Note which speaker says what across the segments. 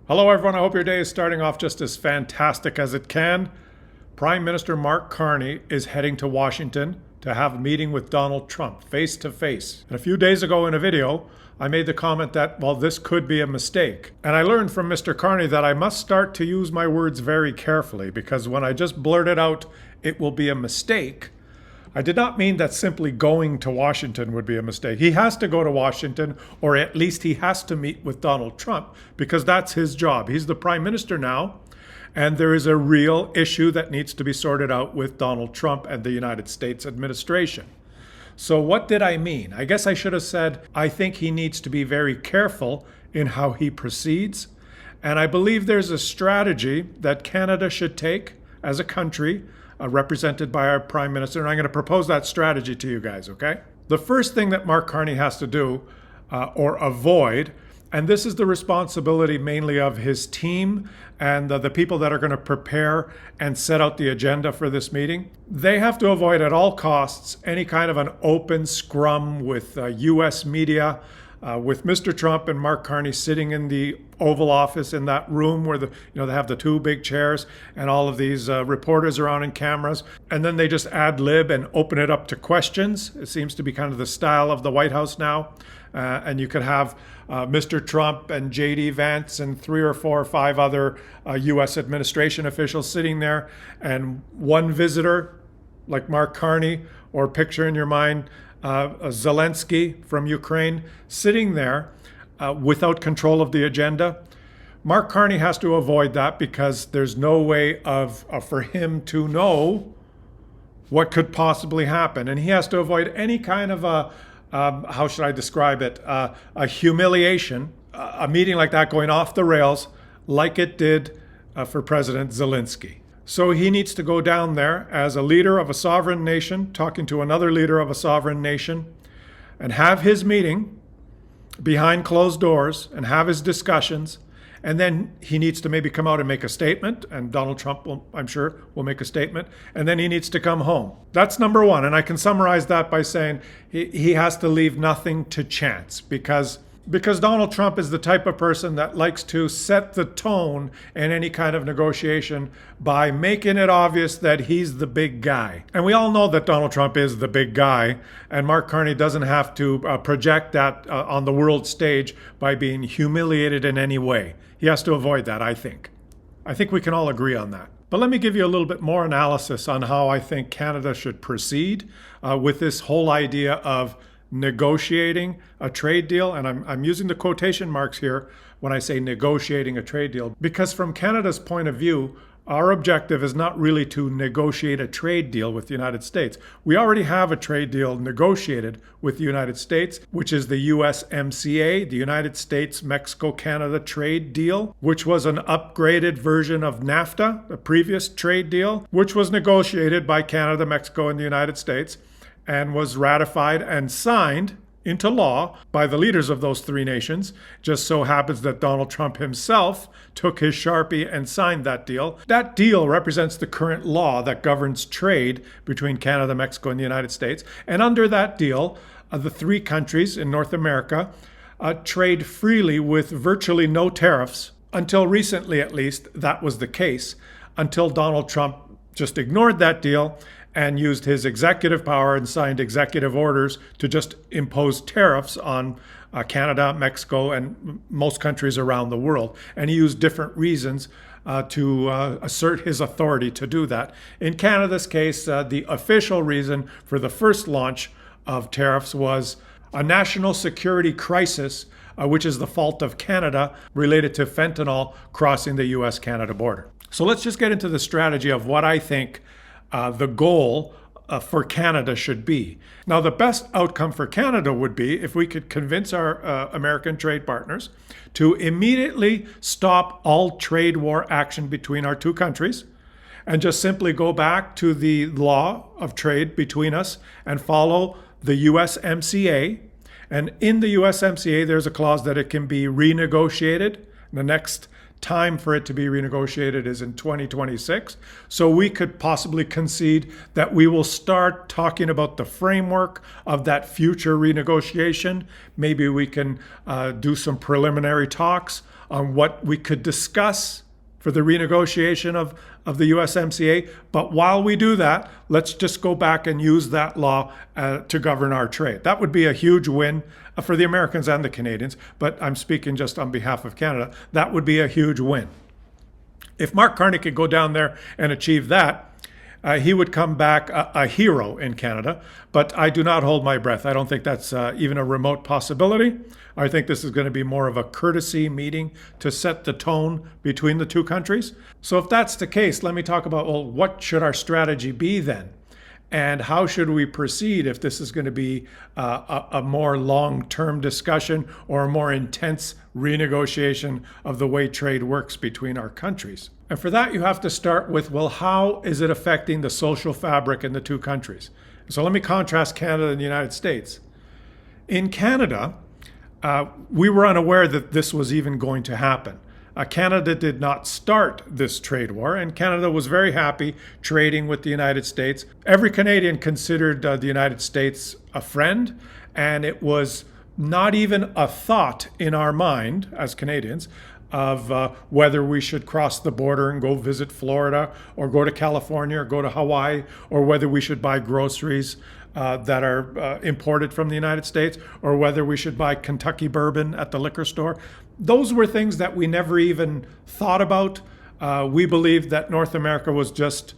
Speaker 1: Hello everyone, I hope your day is starting off just as fantastic as it can. Prime Minister Mark Carney is heading to Washington to have a meeting with Donald Trump face to face. And a few days ago in a video, I made the comment that, well, this could be a mistake. And I learned from Mr. Carney that I must start to use my words very carefully, because when I just blurted out, it will be a mistake, I did not mean that simply going to Washington would be a mistake. He has to go to Washington, or at least he has to meet with Donald Trump, because that's his job. He's the prime minister now, and there is a real issue that needs to be sorted out with Donald Trump and the United States administration. So what did I mean? I guess I should have said, I think he needs to be very careful in how he proceeds. And I believe there's a strategy that Canada should take as a country, represented by our Prime Minister, and I'm going to propose that strategy to you guys, okay? The first thing that Mark Carney has to do, or avoid, and this is the responsibility mainly of his team and the people that are going to prepare and set out the agenda for this meeting, they have to avoid at all costs any kind of an open scrum with U.S. media, with Mr. Trump and Mark Carney sitting in the Oval Office in that room where they have the two big chairs and all of these reporters around and cameras, and then they just ad lib and open it up to questions. It seems to be kind of the style of the Whitehouse now, and you could have Mr. Trump and J.D. Vance and 3 or 4 or 5 other U.S. administration officials sitting there, and one visitor like Mark Carney, or picture in your mind Zelensky from Ukraine sitting there without control of the agenda. Mark Carney has to avoid that, because there's no way for him to know what could possibly happen. And he has to avoid any kind of how should I describe it, a humiliation, a meeting like that going off the rails like it did for President Zelensky. So he needs to go down there as a leader of a sovereign nation, talking to another leader of a sovereign nation, and have his meeting behind closed doors and have his discussions. And then he needs to maybe come out and make a statement, and Donald Trump I'm sure will make a statement, and then he needs to come home. That's number one. And I can summarize that by saying he has to leave nothing to chance, because Donald Trump is the type of person that likes to set the tone in any kind of negotiation by making it obvious that he's the big guy. And we all know that Donald Trump is the big guy, and Mark Carney doesn't have to project that on the world stage by being humiliated in any way. He has to avoid that, I think. I think we can all agree on that. But let me give you a little bit more analysis on how I think Canada should proceed with this whole idea of negotiating a trade deal. And I'm using the quotation marks here when I say negotiating a trade deal, because from Canada's point of view, our objective is not really to negotiate a trade deal with the United States. We already have a trade deal negotiated with the United States, which is the USMCA, the United States, Mexico, Canada trade deal, which was an upgraded version of NAFTA, the previous trade deal, which was negotiated by Canada, Mexico, and the United States, and was ratified and signed into law by the leaders of those 3 nations. Just so happens that Donald Trump himself took his Sharpie and signed that deal. That deal represents the current law that governs trade between Canada, Mexico, and the United States. And under that deal, the 3 countries in North America trade freely with virtually no tariffs. Until recently, at least, that was the case, until Donald Trump just ignored that deal and used his executive power and signed executive orders to just impose tariffs on Canada, Mexico, and most countries around the world. And he used different reasons to assert his authority to do that. In Canada's case, the official reason for the first launch of tariffs was a national security crisis, which is the fault of Canada, related to fentanyl crossing the US-Canada border. So let's just get into the strategy of what I think the goal for Canada should be. Now, the best outcome for Canada would be if we could convince our American trade partners to immediately stop all trade war action between our 2 countries and just simply go back to the law of trade between us and follow the USMCA. And in the USMCA, there's a clause that it can be renegotiated. The next time for it to be renegotiated is in 2026. So we could possibly concede that we will start talking about the framework of that future renegotiation. Maybe we can do some preliminary talks on what we could discuss for the renegotiation of the USMCA. But while we do that, let's just go back and use that law to govern our trade. That would be a huge win for the Americans and the Canadians, but I'm speaking just on behalf of Canada. That would be a huge win. If Mark Carney could go down there and achieve that, he would come back a hero in Canada, but I do not hold my breath. I don't think that's even a remote possibility. I think this is going to be more of a courtesy meeting to set the tone between the two countries. So if that's the case, let me talk about, well, what should our strategy be then? And how should we proceed if this is going to be a more long-term discussion or a more intense renegotiation of the way trade works between our countries? And for that, you have to start with, well, how is it affecting the social fabric in the two countries? So let me contrast Canada and the United States. In Canada, we were unaware that this was even going to happen. Canada did not start this trade war, and Canada was very happy trading with the United States. Every Canadian considered the United States a friend, and it was not even a thought in our mind as Canadians of whether we should cross the border and go visit Florida or go to California or go to Hawaii, or whether we should buy groceries that are imported from the United States, or whether we should buy Kentucky bourbon at the liquor store. Those were things that we never even thought about. We believed that North America was just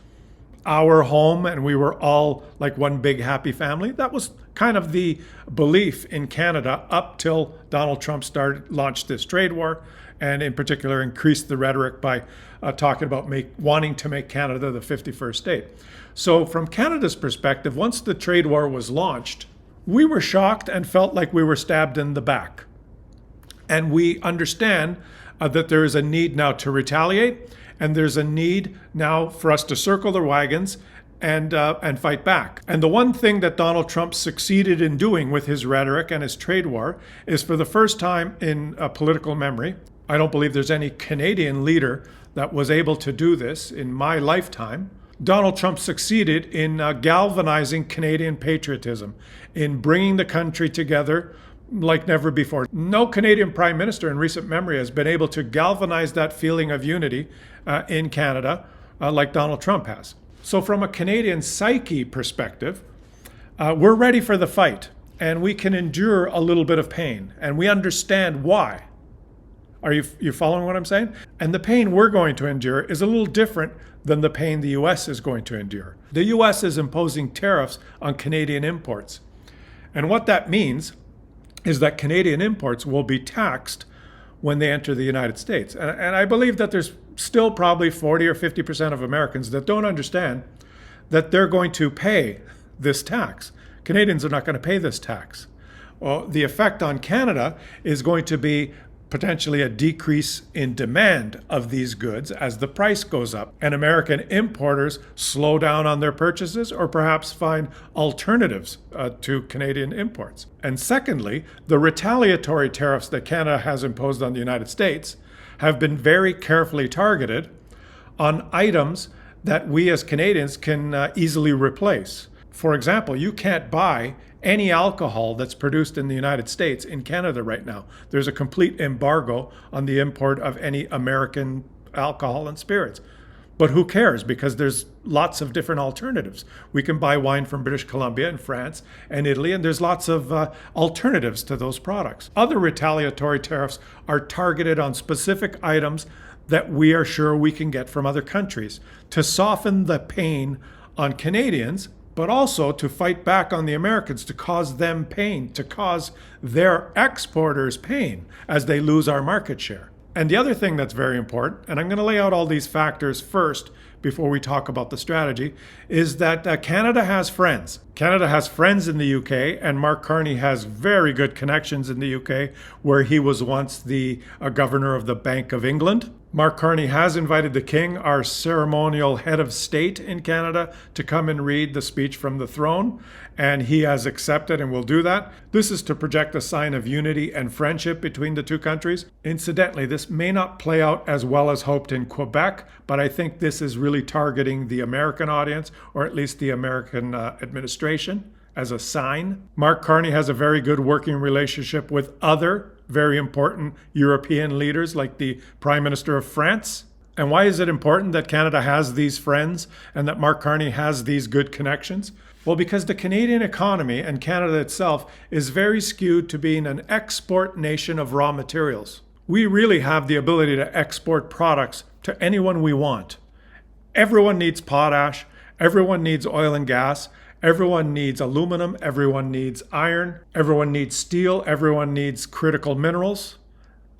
Speaker 1: our home and we were all like one big happy family. That was kind of the belief in Canada up till Donald Trump launched this trade war, and in particular increased the rhetoric by talking about wanting to make Canada the 51st state. So from Canada's perspective, once the trade war was launched, we were shocked and felt like we were stabbed in the back. And we understand that there is a need now to retaliate, and there's a need now for us to circle the wagons and fight back. And the one thing that Donald Trump succeeded in doing with his rhetoric and his trade war is, for the first time in political memory, I don't believe there's any Canadian leader that was able to do this in my lifetime. Donald Trump succeeded in galvanizing Canadian patriotism, in bringing the country together like never before. No Canadian Prime Minister in recent memory has been able to galvanize that feeling of unity in Canada like Donald Trump has. So from a Canadian psyche perspective, we're ready for the fight, and we can endure a little bit of pain, and we understand why. Are you following what I'm saying? And the pain we're going to endure is a little different than the pain the US is going to endure. The US is imposing tariffs on Canadian imports. And what that means is that Canadian imports will be taxed when they enter the United States. And I believe that there's still probably 40 or 50% of Americans that don't understand that they're going to pay this tax. Canadians are not going to pay this tax. Well, the effect on Canada is going to be potentially a decrease in demand of these goods as the price goes up, and American importers slow down on their purchases or perhaps find alternatives to Canadian imports. And secondly, the retaliatory tariffs that Canada has imposed on the United States have been very carefully targeted on items that we as Canadians can easily replace. For example, you can't buy any alcohol that's produced in the United States in Canada right now. There's a complete embargo on the import of any American alcohol and spirits. But who cares? Because there's lots of different alternatives. We can buy wine from British Columbia and France and Italy, and there's lots of alternatives to those products. Other retaliatory tariffs are targeted on specific items that we are sure we can get from other countries to soften the pain on Canadians, but also to fight back on the Americans, to cause them pain, to cause their exporters pain as they lose our market share. And the other thing that's very important, and I'm going to lay out all these factors first before we talk about the strategy, is that Canada has friends. Canada has friends in the UK, and Mark Carney has very good connections in the UK, where he was once the governor of the Bank of England. Mark Carney has invited the King, our ceremonial head of state in Canada, to come and read the speech from the throne, and he has accepted and will do that. This is to project a sign of unity and friendship between the two countries. Incidentally, this may not play out as well as hoped in Quebec, but I think this is really targeting the American audience, or at least the American administration, as a sign. Mark Carney has a very good working relationship with other very important European leaders like the Prime Minister of France. And why is it important that Canada has these friends and that Mark Carney has these good connections? Well, because the Canadian economy and Canada itself is very skewed to being an export nation of raw materials. We really have the ability to export products to anyone we want. Everyone needs potash, everyone needs oil and gas, everyone needs aluminum, everyone needs iron, everyone needs steel, everyone needs critical minerals.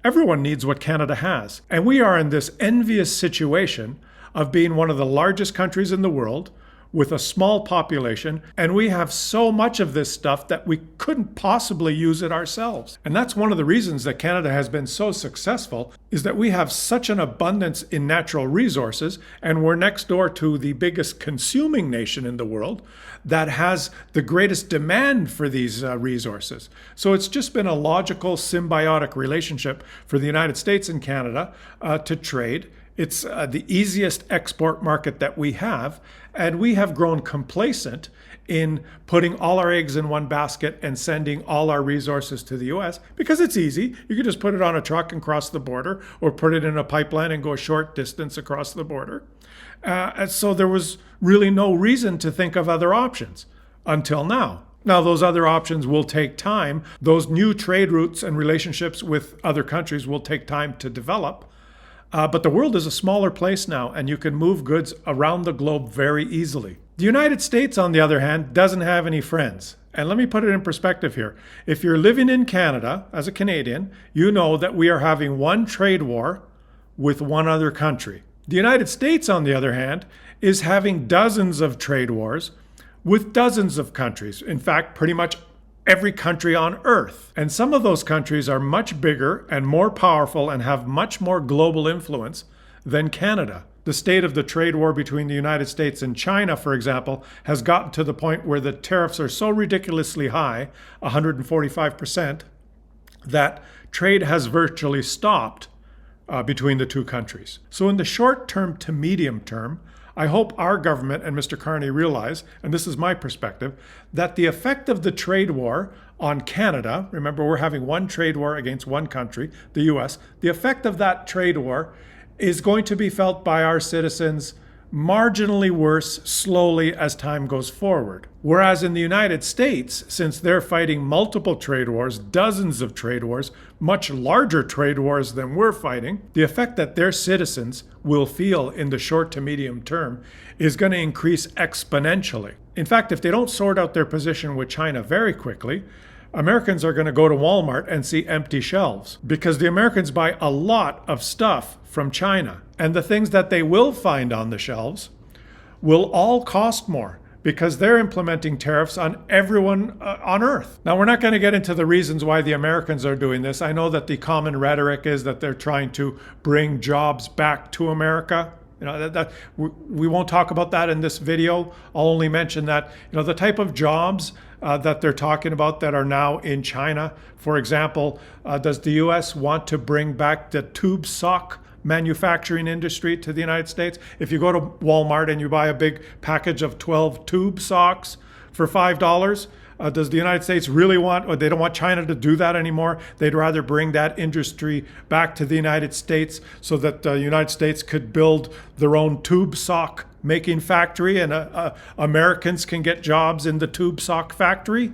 Speaker 1: Everyone needs what Canada has. And we are in this envious situation of being one of the largest countries in the world with a small population, and we have so much of this stuff that we couldn't possibly use it ourselves. And that's one of the reasons that Canada has been so successful, is that we have such an abundance in natural resources, and we're next door to the biggest consuming nation in the world that has the greatest demand for these resources. So it's just been a logical, symbiotic relationship for the United States and Canada to trade. It's the easiest export market that we have, and we have grown complacent in putting all our eggs in one basket and sending all our resources to the US because it's easy. You can just put it on a truck and cross the border, or put it in a pipeline and go a short distance across the border. And so there was really no reason to think of other options until now. Now, those other options will take time. Those new trade routes and relationships with other countries will take time to develop. But the world is a smaller place now, and you can move goods around the globe very easily. The United States, on the other hand, doesn't have any friends. And let me put it in perspective here. If you're living in Canada as a Canadian, you know that we are having one trade war with one other country. The United States, on the other hand, is having dozens of trade wars with dozens of countries. In fact, pretty much every country on earth. And some of those countries are much bigger and more powerful and have much more global influence than Canada. The state of the trade war between the United States and China, for example, has gotten to the point where the tariffs are so ridiculously high, 145%, that trade has virtually stopped between the two countries. So in the short term to medium term, I hope our government and Mr. Carney realize, and this is my perspective, that the effect of the trade war on Canada, remember we're having one trade war against one country, the US, the effect of that trade war is going to be felt by our citizens marginally worse slowly as time goes forward. Whereas in the United States, since they're fighting multiple trade wars, dozens of trade wars, much larger trade wars than we're fighting, the effect that their citizens will feel in the short to medium term is going to increase exponentially. In fact, if they don't sort out their position with China very quickly, Americans are going to go to Walmart and see empty shelves because the Americans buy a lot of stuff from China. And the things that they will find on the shelves will all cost more because they're implementing tariffs on everyone on Earth. Now, we're not going to get into the reasons why the Americans are doing this. I know that the common rhetoric is that they're trying to bring jobs back to America. You know, we won't talk about that in this video. I'll only mention that, the type of jobs that they're talking about that are now in China. For example, does the US want to bring back the tube sock manufacturing industry to the United States? If you go to Walmart and you buy a big package of 12 tube socks for $5, does the United States really want, or they don't want China to do that anymore? They'd rather bring that industry back to the United States so that the United States could build their own tube sock making factory and Americans can get jobs in the tube sock factory.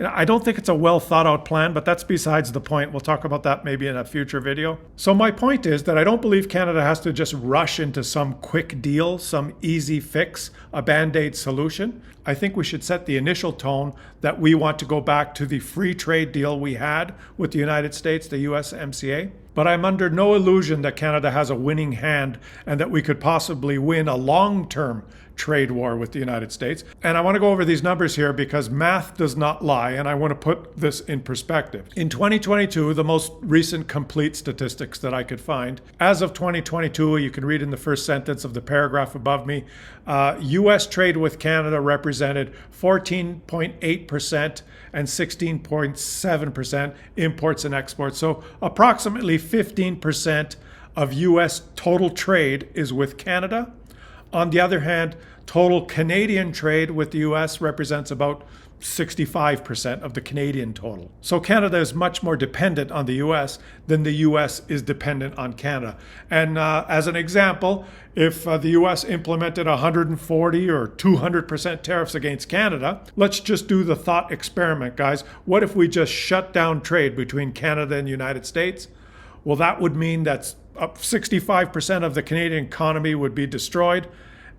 Speaker 1: I don't think it's a well thought out plan, but that's besides the point. We'll talk about that maybe in a future video. So my point is that I don't believe Canada has to just rush into some quick deal, some easy fix, a BandAid solution. I think we should set the initial tone that we want to go back to the free trade deal we had with the United States, the USMCA. But I'm under no illusion that Canada has a winning hand and that we could possibly win a long-term trade war with the United States. And I want to go over these numbers here because math does not lie, and I want to put this in perspective. In 2022, the most recent complete statistics that I could find, as of 2022, you can read in the first sentence of the paragraph above me, U.S. trade with Canada represented 14.8% and 16.7% imports and exports. So approximately 15% of U.S. total trade is with Canada. On the other hand, total Canadian trade with the US represents about 65% of the Canadian total. So Canada is much more dependent on the US than the US is dependent on Canada. And as an example, if the US implemented 140 or 200% tariffs against Canada, let's just do the thought experiment, guys. What if we just shut down trade between Canada and the United States? Well, that would mean that 65% of the Canadian economy would be destroyed,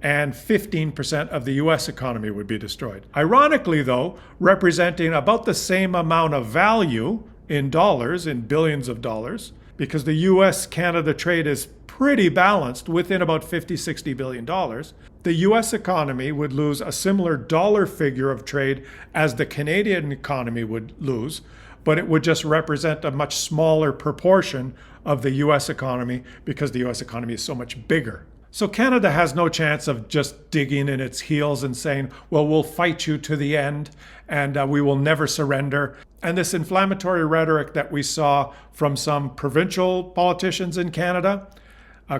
Speaker 1: and 15% of the US economy would be destroyed. Ironically, though, representing about the same amount of value in dollars, in billions of dollars, because the US-Canada trade is pretty balanced within about $50–60 billion, the US economy would lose a similar dollar figure of trade as the Canadian economy would lose, but it would just represent a much smaller proportion of the US economy because the US economy is so much bigger. So Canada has no chance of just digging in its heels and saying, well, we'll fight you to the end and we will never surrender. And this inflammatory rhetoric that we saw from some provincial politicians in Canada,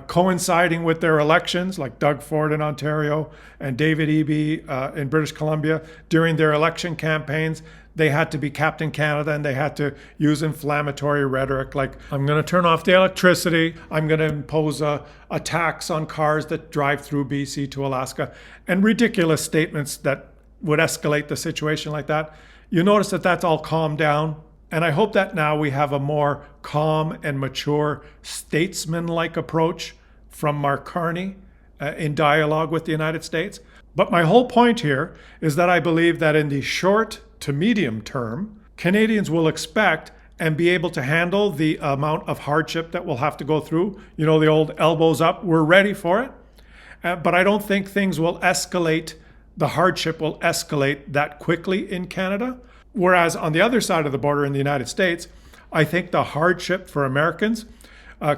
Speaker 1: coinciding with their elections, like Doug Ford in Ontario and David Eby in British Columbia, during their election campaigns, they had to be Captain Canada and they had to use inflammatory rhetoric like, I'm going to turn off the electricity, I'm going to impose a tax on cars that drive through BC to Alaska, and ridiculous statements that would escalate the situation like that. You notice that that's all calmed down. And I hope that now we have a more calm and mature statesman-like approach from Mark Carney in dialogue with the United States. But my whole point here is that I believe that in the short to medium term, Canadians will expect and be able to handle the amount of hardship that we'll have to go through. You know, the old elbows up, we're ready for it. But I don't think things will escalate, the hardship will escalate that quickly in Canada. Whereas on the other side of the border in the United States, I think the hardship for Americans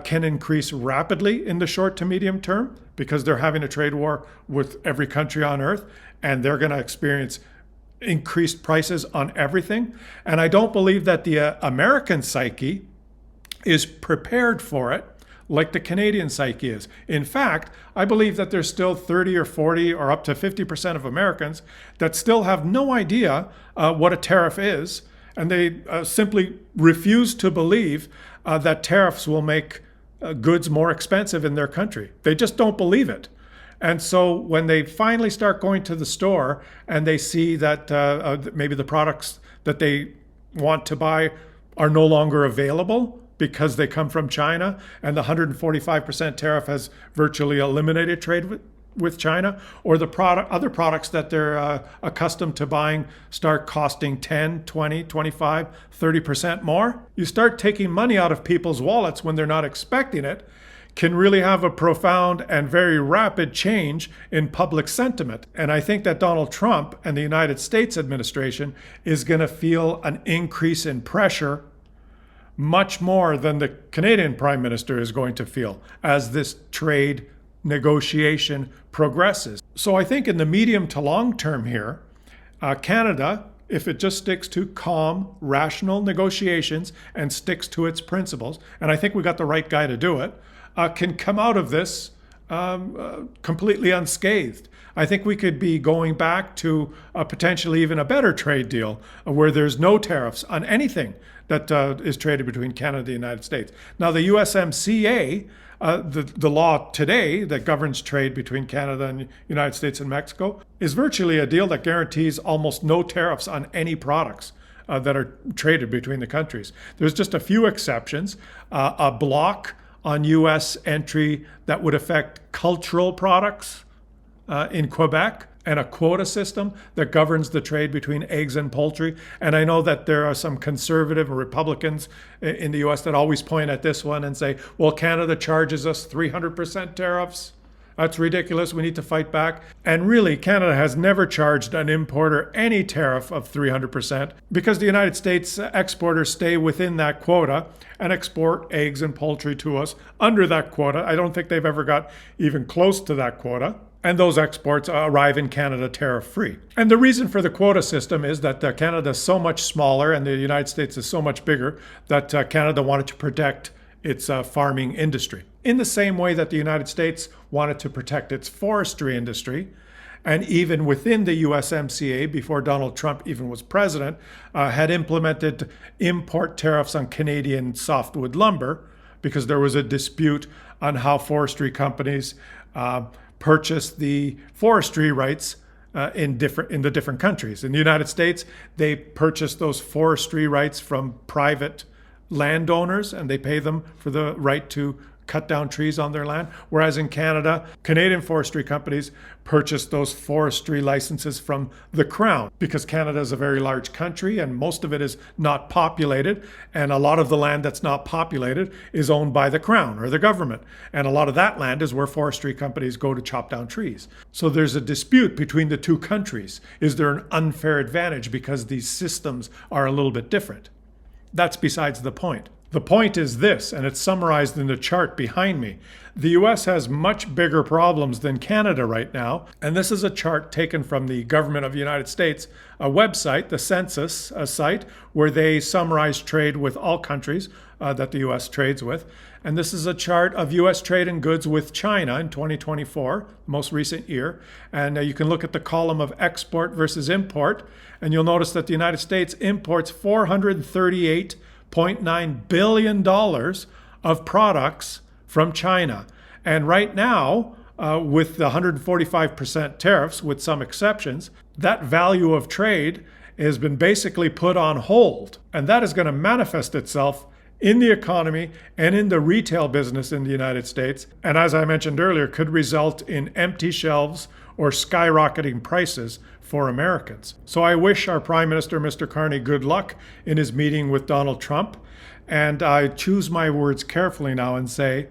Speaker 1: can increase rapidly in the short to medium term because they're having a trade war with every country on earth and they're going to experience increased prices on everything. And I don't believe that the American psyche is prepared for it like the Canadian psyche is. In fact, I believe that there's still 30 or 40 or up to 50% of Americans that still have no idea what a tariff is, and they simply refuse to believe that tariffs will make goods more expensive in their country. They just don't believe it. And so when they finally start going to the store and they see that maybe the products that they want to buy are no longer available because they come from China and the 145% tariff has virtually eliminated trade with China, or the other products that they're accustomed to buying start costing 10, 20, 25, 30% more, you start taking money out of people's wallets when they're not expecting it, can really have a profound and very rapid change in public sentiment. And I think that Donald Trump and the United States administration is going to feel an increase in pressure much more than the Canadian Prime Minister is going to feel as this trade negotiation progresses. So I think in the medium to long term here, Canada, if it just sticks to calm, rational negotiations and sticks to its principles, and I think we got the right guy to do it, can come out of this completely unscathed. I think we could be going back to potentially even a better trade deal where there's no tariffs on anything that is traded between Canada and the United States. Now, the USMCA, the law today that governs trade between Canada and the United States and Mexico, is virtually a deal that guarantees almost no tariffs on any products that are traded between the countries. There's just a few exceptions, a block on U.S. entry that would affect cultural products in Quebec, and a quota system that governs the trade between eggs and poultry. And I know that there are some conservative Republicans in the U.S. that always point at this one and say, well, Canada charges us 300% tariffs. That's ridiculous. We need to fight back. And really, Canada has never charged an importer any tariff of 300% because the United States exporters stay within that quota and export eggs and poultry to us under that quota. I don't think they've ever got even close to that quota. And those exports arrive in Canada tariff-free. And the reason for the quota system is that Canada is so much smaller and the United States is so much bigger that Canada wanted to protect its farming industry. In the same way that the United States wanted to protect its forestry industry, and even within the USMCA, before Donald Trump even was president, had implemented import tariffs on Canadian softwood lumber because there was a dispute on how forestry companies purchased the forestry rights in the different countries. In the United States, they purchase those forestry rights from private landowners, and they pay them for the right to cut down trees on their land. Whereas in Canada, Canadian forestry companies purchase those forestry licenses from the Crown, because Canada is a very large country and most of it is not populated. And a lot of the land that's not populated is owned by the Crown or the government. And a lot of that land is where forestry companies go to chop down trees. So there's a dispute between the two countries. Is there an unfair advantage because these systems are a little bit different? That's besides the point. The point is this, and it's summarized in the chart behind me. The US has much bigger problems than Canada right now, and this is a chart taken from the government of the United States, a website, the Census site, where they summarize trade with all countries that the US trades with. And this is a chart of US trade in goods with China in 2024, most recent year. And you can look at the column of export versus import, and you'll notice that the United States imports $438.9 billion of products from China. And right now, with the 145% tariffs, with some exceptions, that value of trade has been basically put on hold. And that is going to manifest itself in the economy and in the retail business in the United States. And as I mentioned earlier, could result in empty shelves or skyrocketing prices for Americans. So I wish our Prime Minister, Mr. Carney, good luck in his meeting with Donald Trump. And I choose my words carefully now and say,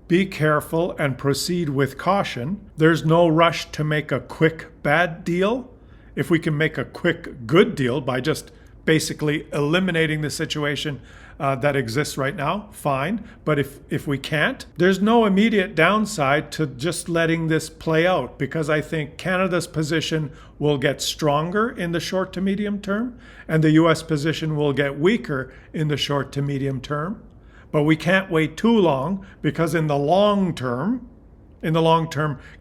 Speaker 1: be careful and proceed with caution. There's no rush to make a quick bad deal. If we can make a quick good deal by just basically eliminating the situation that exists right now, fine. But if we can't, there's no immediate downside to just letting this play out, because I think Canada's position will get stronger in the short to medium term, and the US position will get weaker in the short to medium term. But we can't wait too long, because in the long term,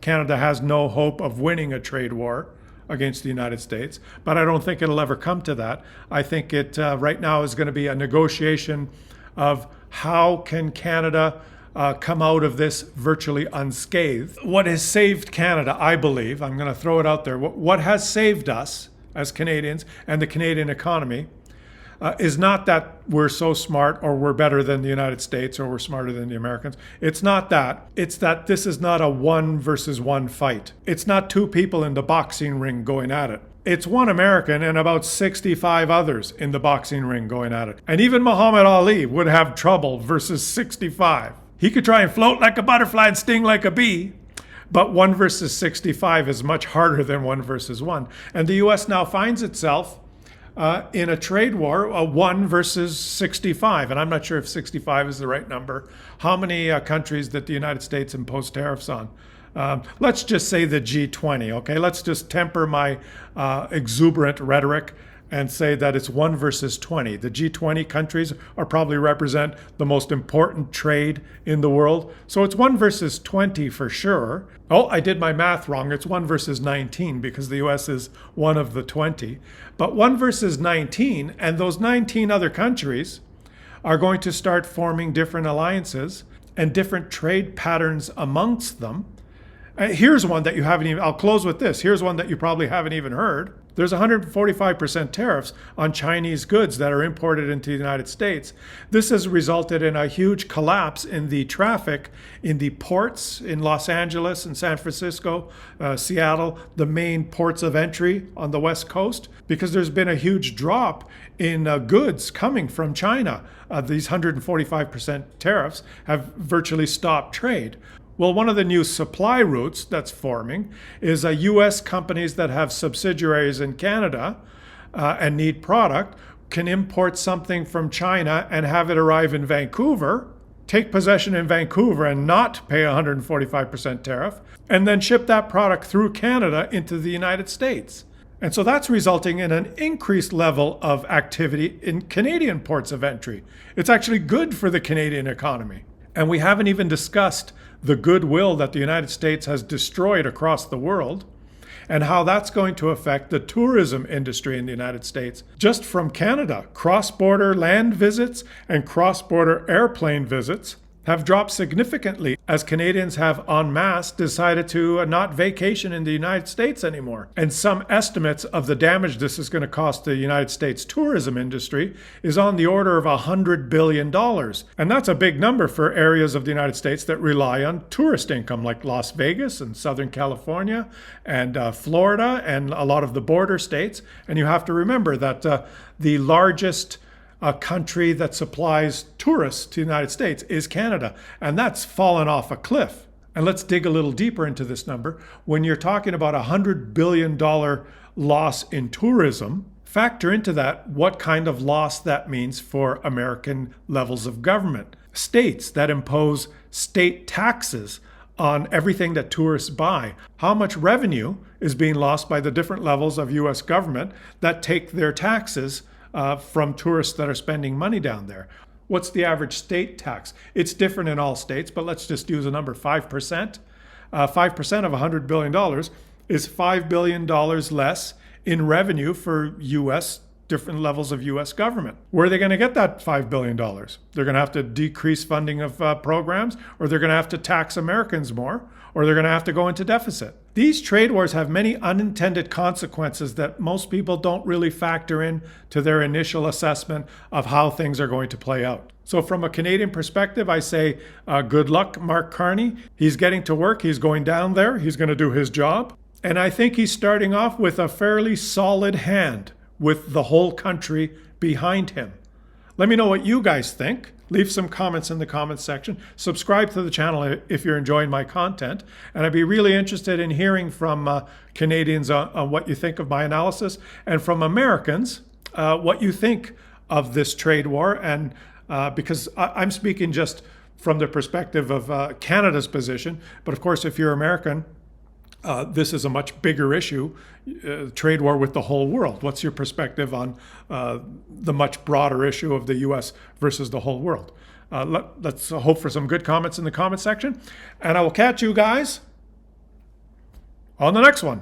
Speaker 1: Canada has no hope of winning a trade war against the United States, but I don't think it'll ever come to that. I think it right now is going to be a negotiation of how can Canada come out of this virtually unscathed. What has saved Canada, I believe, I'm going to throw it out there, what has saved us as Canadians and the Canadian economy is not that we're so smart or we're better than the United States or we're smarter than the Americans. It's not that. It's that this is not a 1 versus 1 fight. It's not two people in the boxing ring going at it. It's one American and about 65 others in the boxing ring going at it. And even Muhammad Ali would have trouble versus 65. He could try and float like a butterfly and sting like a bee, but 1 versus 65 is much harder than 1 versus 1. And the US now finds itself in a trade war, a 1 versus 65. And I'm not sure if 65 is the right number. How many countries that the United States imposed tariffs on? Let's just say the G20, okay? Let's just temper my exuberant rhetoric and say that it's 1 versus 20. The G20 countries are probably represent the most important trade in the world. So it's 1 versus 20 for sure. Oh, I did my math wrong. It's 1 versus 19 because the US is one of the 20. But 1 versus 19, and those 19 other countries are going to start forming different alliances and different trade patterns amongst them. Here's one that you haven't even, I'll close with this. Here's one that you probably haven't even heard. There's 145% tariffs on Chinese goods that are imported into the United States. This has resulted in a huge collapse in the traffic in the ports in Los Angeles and San Francisco, Seattle, the main ports of entry on the West Coast, because there's been a huge drop in goods coming from China. These 145% tariffs have virtually stopped trade. Well, one of the new supply routes that's forming is US companies that have subsidiaries in Canada and need product can import something from China and have it arrive in Vancouver, take possession in Vancouver and not pay 145% tariff, and then ship that product through Canada into the United States. And so that's resulting in an increased level of activity in Canadian ports of entry. It's actually good for the Canadian economy. And we haven't even discussed the goodwill that the United States has destroyed across the world and how that's going to affect the tourism industry in the United States. Just from Canada, cross-border land visits and cross-border airplane visits have dropped significantly as Canadians have en masse decided to not vacation in the United States anymore. And some estimates of the damage this is going to cost the United States tourism industry is on the order of $100 billion. And that's a big number for areas of the United States that rely on tourist income like Las Vegas and Southern California and Florida and a lot of the border states. And you have to remember that the largest country that supplies tourists to the United States is Canada, and that's fallen off a cliff. And let's dig a little deeper into this number. When you're talking about $100 billion loss in tourism, factor into that what kind of loss that means for American levels of government. States that impose state taxes on everything that tourists buy. How much revenue is being lost by the different levels of US government that take their taxes from tourists that are spending money down there? What's the average state tax? It's different in all states, but let's just use a number, 5%. 5% of $100 billion is $5 billion less in revenue for US, different levels of US government. Where are they going to get that $5 billion? They're going to have to decrease funding of programs, or they're going to have to tax Americans more, or they're going to have to go into deficit. These trade wars have many unintended consequences that most people don't really factor in to their initial assessment of how things are going to play out. So from a Canadian perspective, I say good luck, Mark Carney. He's getting to work. He's going down there. He's going to do his job. And I think he's starting off with a fairly solid hand with the whole country behind him. Let me know what you guys think. Leave some comments in the comments section. Subscribe to the channel if you're enjoying my content. And I'd be really interested in hearing from Canadians on what you think of my analysis, and from Americans, what you think of this trade war. And because I'm speaking just from the perspective of Canada's position, but of course, if you're American, this is a much bigger issue, trade war with the whole world. What's your perspective on the much broader issue of the US versus the whole world? Let's hope for some good comments in the comment section. And I will catch you guys on the next one.